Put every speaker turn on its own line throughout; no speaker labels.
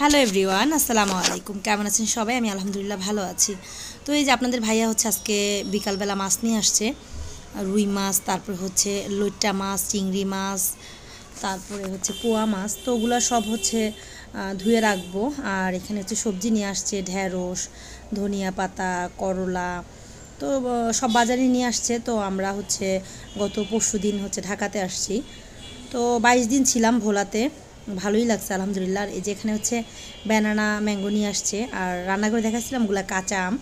Hello everyone, আসসালামু আলাইকুম। কেমন আছেন সবাই? আমি আলহামদুলিল্লাহ ভালো আছি। তো এই যে আপনাদের ভাইয়া হচ্ছে আজকে বিকালবেলা মাছ নিয়ে আসছে, রুই মাছ, তারপর হচ্ছে লইট্টা মাছ, চিংড়ি মাছ, তারপরে হচ্ছে পোয়া মাছ। তো ওগুলো সব হচ্ছে ধুয়ে রাখবো। আর এখানে হচ্ছে সবজি নিয়ে আসছে, ঢেঁড়স, ধনিয়া পাতা, করলা। তো সব বাজারে নিয়ে আসছে। তো আমরা হচ্ছে গত পরশু দিন হচ্ছে ঢাকাতে আসছি। তো 22 দিন ছিলাম ভোলাতে, ভালোই লাগছে আলহামদুলিল্লাহ। আর এই যে এখানে হচ্ছে ব্যানানা ম্যাঙ্গো নিয়ে আসছে, আর রান্না করে দেখাচ্ছিলাম ওগুলো কাঁচা আম।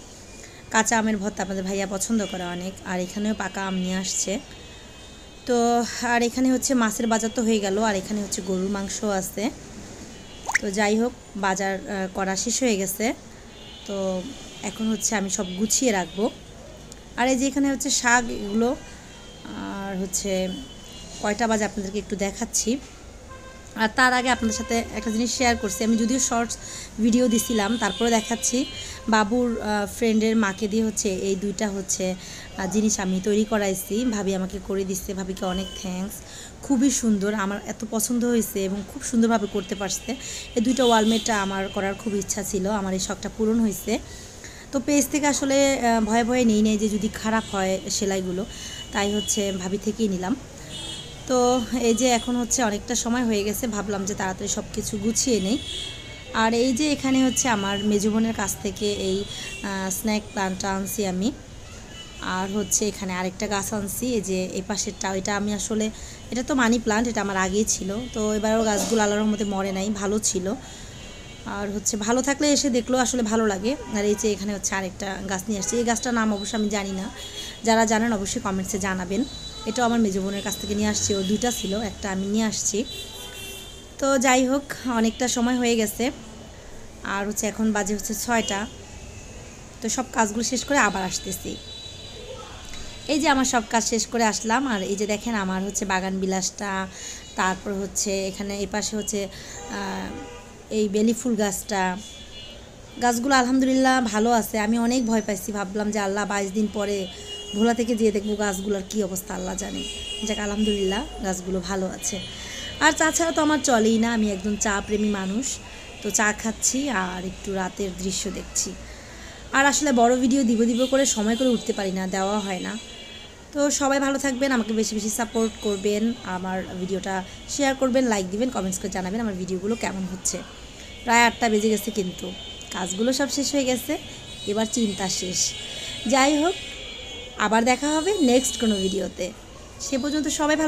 কাঁচা আমের ভর্তা আপনাদের ভাইয়া পছন্দ করে অনেক। আর এখানেও পাকা আম নিয়ে আসছে। তো আর এখানে হচ্ছে মাছের বাজার তো হয়ে গেল, আর এখানে হচ্ছে গরুর মাংস আছে। তো যাই হোক, বাজার করা শেষ হয়ে গেছে। তো এখন হচ্ছে আমি সব গুছিয়ে রাখবো। আর এই যে এখানে হচ্ছে শাক, এগুলো। আর হচ্ছে কয়টা বাজে আপনাদেরকে একটু দেখাচ্ছি। আর তার আগে আপনাদের সাথে একটা জিনিস শেয়ার করছি, আমি যদিও শর্টস ভিডিও দিছিলাম, তারপরে দেখাচ্ছি। বাবুর ফ্রেন্ডের মাকে দিয়ে হচ্ছে এই দুইটা হচ্ছে জিনিস আমি তৈরি করাইছি। ভাবি আমাকে করে দিচ্ছে, ভাবিকে অনেক থ্যাঙ্কস। খুবই সুন্দর, আমার এত পছন্দ হয়েছে এবং খুব সুন্দরভাবে করতে পারছে। এই দুইটা ওয়ালমেটটা আমার করার খুব ইচ্ছা ছিল, আমার এই শখটা পূরণ হয়েছে। তো পেজ থেকে আসলে ভয়ে ভয়ে নেই যে যদি খারাপ হয় সেলাইগুলো, তাই হচ্ছে ভাবি থেকেই নিলাম। তো এই যে এখন হচ্ছে অনেকটা সময় হয়ে গেছে, ভাবলাম যে তাড়াতাড়ি সব কিছু গুছিয়ে নেই। আর এই যে এখানে হচ্ছে আমার মেজো বোনের কাছ থেকে এই স্ন্যাক প্লান্টটা আনছি আমি। আর হচ্ছে এখানে আরেকটা গাছ আনছি, এই যে এই পাশেরটা, এটা আমি আসলে, এটা তো মানি প্লান্ট, এটা আমার আগেই ছিল। তো এবারও গাছগুলো আল্লাহর রহমতে মরে নাই, ভালো ছিল। আর হচ্ছে ভালো থাকলে এসে দেখলেও আসলে ভালো লাগে। আর এই যে এখানে হচ্ছে আরেকটা গাছ নিয়ে আসছি, এই গাছটার নাম অবশ্য আমি জানি না, যারা জানেন অবশ্যই কমেন্টসে জানাবেন। এটাও আমার মেজো বোনের কাছ থেকে নিয়ে আসছি, ও দুইটা ছিল, একটা আমি নিয়ে আসছি। তো যাই হোক, অনেকটা সময় হয়ে গেছে। আর হচ্ছে এখন বাজে হচ্ছে 6টা। তো সব কাজগুলো শেষ করে আবার আসতেছি। এই যে আমার সব কাজ শেষ করে আসলাম। আর এই যে দেখেন আমার হচ্ছে বাগান বিলাসটা, তারপর হচ্ছে এখানে এই পাশে হচ্ছে এই বেলি ফুল গাছটা। গাছগুলো আলহামদুলিল্লাহ ভালো আছে। আমি অনেক ভয় পাইছি, ভাবলাম যে আল্লাহ 22 দিন পরে ভোলা থেকে যেয়ে দেখবো গাছগুলোর কী অবস্থা, আল্লাহ জানে। যাক আলহামদুলিল্লাহ গাছগুলো ভালো আছে। আর চা ছাড়া তো আমার চলেই না, আমি একদম চা প্রেমী মানুষ। তো চা খাচ্ছি আর একটু রাতের দৃশ্য দেখছি। আর আসলে বড় ভিডিও দিব করে সময় করে উঠতে পারি না, দেওয়া হয় না। তো সবাই ভালো থাকবেন, আমাকে বেশি বেশি সাপোর্ট করবেন, আমার ভিডিওটা শেয়ার করবেন, লাইক দিবেন, কমেন্টস করে জানাবেন আমার ভিডিওগুলো কেমন হচ্ছে। প্রায় 8টা বেজে গেছে, কিন্তু কাজগুলো সব শেষ হয়ে গেছে, এবার চিন্তা শেষ। যাই হোক, আবার দেখা হবে নেক্সট কোনো ভিডিওতে। সে পর্যন্ত সবাই ভালো।